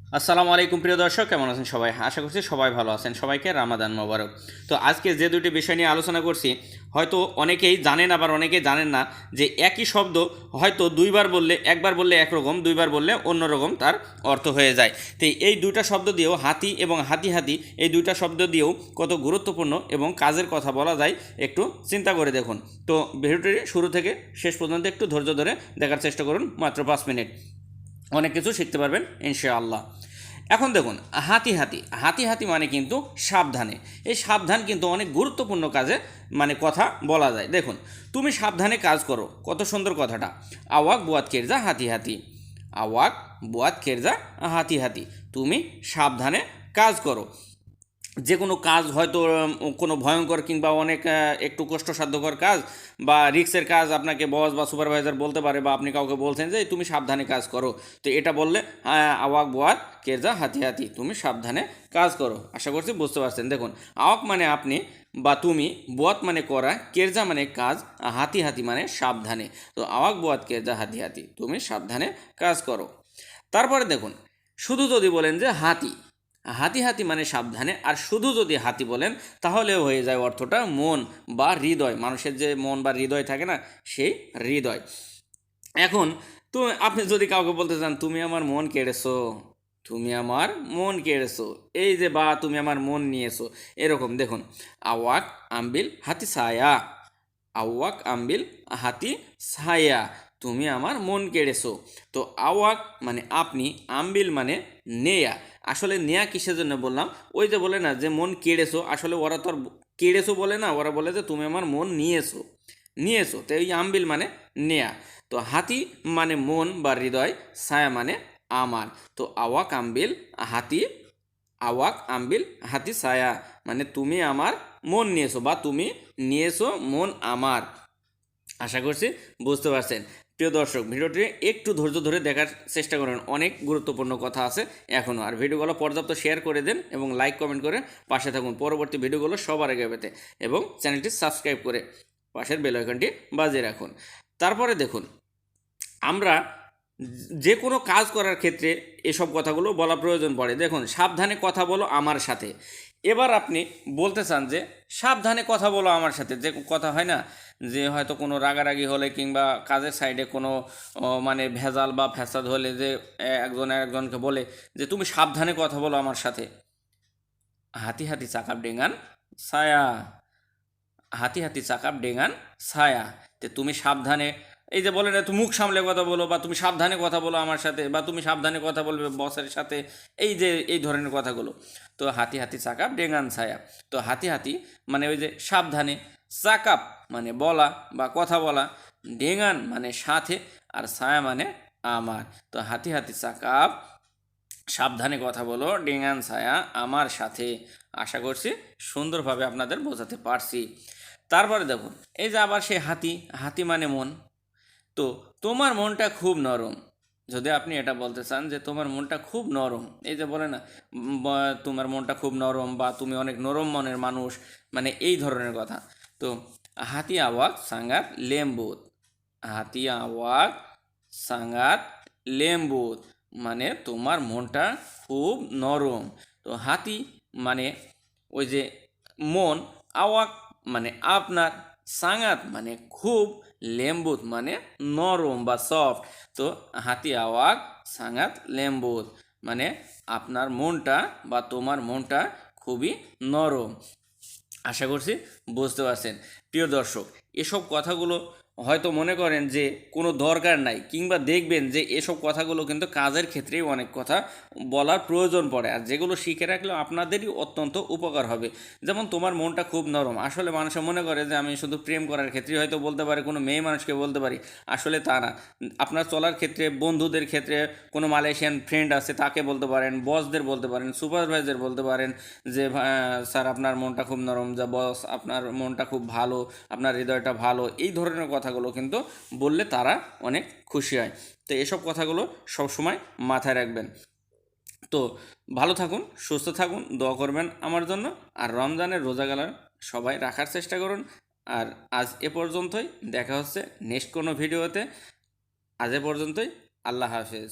আসসালামু আলাইকুম প্রিয় দর্শক, কেমন আছেন সবাই? আশা করছি সবাই ভালো আছেন। সবাইকে রামাদান মোবারক। তো আজকে যে দুটি বিষয় নিয়ে আলোচনা করছি, হয়তো অনেকেই জানেন আবার অনেকেই জানেন না যে একই শব্দ হয়তো দুইবার বললে, একবার বললে একরকম, দুইবার বললে অন্যরকম তার অর্থ হয়ে যায়। তো এই দুইটা শব্দ দিয়েও, হাতি এবং হাতি হাতি, এই দুইটা শব্দ দিয়েও কত গুরুত্বপূর্ণ এবং কাজের কথা বলা যায় একটু চিন্তা করে দেখুন। তো ভিডিওটি শুরু থেকে শেষ পর্যন্ত একটু ধৈর্য ধরে দেখার চেষ্টা করুন, মাত্র 5 মিনিট। অনেক কিছু শিখতে পারবেন ইনশাআল্লাহ। এখন দেখুন, হাতি হাতি হাতি হাতি মানে কিন্তু সাবধানে। এই সাবধান কিন্তু অনেক গুরুত্বপূর্ণ কাজে মানে কথা বলা যায়। দেখুন, তুমি সাবধানে কাজ করো, কত সুন্দর কথাটা। আওয়াক বুয়াত কেরজা হাতি হাতি, আওয়াক বুয়াত কেরজা হাতি হাতি, তুমি সাবধানে কাজ করো। যে কোনো কাজ হয়তো কোনো ভয়ঙ্কর কিংবা অনেক একটু কষ্টসাধ্যকর কাজ বা রিক্সের কাজ আপনাকে বস বা সুপারভাইজার বলতে পারে, বা আপনি কাউকে বলছেন যে তুমি সাবধানে কাজ করো। তো এটা বললে আওয়াক বোয়াত কেরজা হাতি হাতি, তুমি সাবধানে কাজ করো। আশা করছি বুঝতে পারছেন। দেখুন, আওয়াক মানে আপনি বা তুমি, বোয়াত মানে করা, কেরজা মানে কাজ, হাতি হাতি মানে সাবধানে। তো আওয়াক বোয়াত কেরজা হাতি হাতি, তুমি সাবধানে কাজ করো। তারপরে দেখুন, শুধু যদি বলেন যে হাতি, হাতি হাতি মানে সাবধানে, আর শুধু যদি হাতি বলেন তাহলে হয়ে যায় অর্থটা মন বা হৃদয়। মানুষের যে মন বা হৃদয় থাকে না, সেই হৃদয়। এখন তো আপনি যদি কাউকে বলতে চান তুমি আমার মন কেড়েছো, তুমি আমার মন কেড়েছো, এই যে বা তুমি আমার মন নিয়েছো, এরকম। দেখুন, আওয়াক আম্বিল হাতি ছায়া, আওয়াক আম্বিল হাতি ছায়া, তুমি আমার মন কেড়েছো। তো আওয়াক মানে আপনি, আম্বিল মানে নেয়া। আসলে নেয়া কিসের জন্য বললাম, ওই যে বলে না যে মন কেড়েছো, আসলে ওরা তো আর কেড়েছো বলে না, ওরা বলে যে তুমি আমার মন নিয়েছো, নিয়েছো। তো এই আম্বিল মানে নেয়া। তো হাতি মানে মন বা হৃদয়, ছায়া মানে আমার। তো আওয়াক আম্বিল হাতি, আওয়াক আম্বিল হাতি ছায়া মানে তুমি আমার মন নিয়েছো বা তুমি নিয়েছো মন আমার। আশা করছি বুঝতে পারছেন। প্রিয় দর্শক, ভিডিওটি একটু ধৈর্য ধরে দেখার চেষ্টা করেন, অনেক গুরুত্বপূর্ণ কথা আছে এখনও। আর ভিডিওগুলো পর্যাপ্ত শেয়ার করে দেন এবং লাইক কমেন্ট করে পাশে থাকুন পরবর্তী ভিডিওগুলো সবার আগে পেতে, এবং চ্যানেলটি সাবস্ক্রাইব করে পাশের বেল আইকনটি বাজিয়ে রাখুন। তারপরে দেখুন, আমরা যে কোনো কাজ করার ক্ষেত্রে এসব কথাগুলো বলা প্রয়োজন পড়ে। দেখুন, সাবধানে কথা বলো আমার সাথে। এবার আপনি বলতে চান যে সাবধানে কথা বলো আমার সাথে, যে কথা হয় না যে হয়তো কোনো রাগারাগি হলে কিংবা কাজের সাইডে কোনো মানে ভেজাল বা ফ্যাসাদ হলে যে একজন একজনকে বলে যে তুমি সাবধানে কথা বলো আমার সাথে। হাতি হাতি চাকাপ ডেঙ্গান ছায়া, হাতি হাতি চাকাপ ডেঙ্গান ছায়া, তে তুমি সাবধানে, এই যে বলে না তুমি মুখ সামলে কথা বলো, বা তুমি সাবধানে কথা বলো আমার সাথে, বা তুমি সাবধানে কথা বলবে বসের সাথে, এই যে এই ধরনের কথাগুলো। তো হাতি হাতি চাকাপ ডেঙ্গান ছায়া। তো হাতি হাতি মানে ওই যে সাবধানে, চাকাপ মানে বলা বা কথা বলা, ডেঙ্গান মানে সাথে, আর ছায়া মানে আমার। তো হাতি হাতি চাকাপ, সাবধানে কথা বলো, ডেঙ্গান ছায়া আমার সাথে। আশা করছি সুন্দরভাবে আপনাদের বোঝাতে পারছি। তারপরে দেখুন, এই যে আবার সেই হাতি, হাতি মানে মন। তো তোমার মনটা খুব নরম, যদি আপনি এটা বলতে চান যে তোমার মনটা খুব নরম, এই যে বলে না তোমার মনটা খুব নরম বা তুমি অনেক নরম মনের মানুষ, মানে এই ধরনের কথা। তো হাতি আওয়াক সাঙ্গাত লেম্বুত, হাতি আওয়াক সাঙ্গাত লেম্বুত মানে তোমার মনটা খুব নরম। তো হাতি মানে ওই যে মন, আওয়াক মানে আপনার, সাঙ্গাত মানে খুব, লেম্বুত মানে নরম বা সফট। তো হাতি আওয়াক সাঙ্গাত লেম্বুত মানে আপনার মনটা বা তোমার মনটা খুবই নরম। আশা করছি বুঝতে পারছেন। প্রিয় দর্শক, এসব কথাগুলো হয়তো মনে করেন যে কোনো দরকার নাই, কিংবা দেখবেন যে এসব কথাগুলো কিন্তু কাজের ক্ষেত্রেই অনেক কথা বলার প্রয়োজন পড়ে, আর যেগুলো শিখে রাখলেও আপনাদেরই অত্যন্ত উপকার হবে। যেমন তোমার মনটা খুব নরম, আসলে মানুষে মনে করে যে আমি শুধু প্রেম করার ক্ষেত্রেই হয়তো বলতে পারি, কোনো মেয়ে মানুষকে বলতে পারি, আসলে তা না। আপনার চলার ক্ষেত্রে, বন্ধুদের ক্ষেত্রে, কোনো মালয়েশিয়ান ফ্রেন্ড আছে তাকে বলতে পারেন, বসদের বলতে পারেন, সুপারভাইজার বলতে পারেন যে স্যার আপনার মনটা খুব নরম, যা বস আপনার মনটা খুব ভালো, আপনার হৃদয়টা ভালো, এই ধরনের কথাগুলো কিন্তু বললে তারা অনেক খুশি হয়। তো এসব কথাগুলো সবসময় মাথায় রাখবেন। তো ভালো থাকুন, সুস্থ থাকুন, দোয়া করবেন আমার জন্য। আর রমজানের রোজাগুলো সবাই রাখার চেষ্টা করুন। আর আজ এ পর্যন্তই, দেখা হচ্ছে নেক্সট কোনো ভিডিওতে। আজ এ পর্যন্তই, আল্লাহ হাফেজ।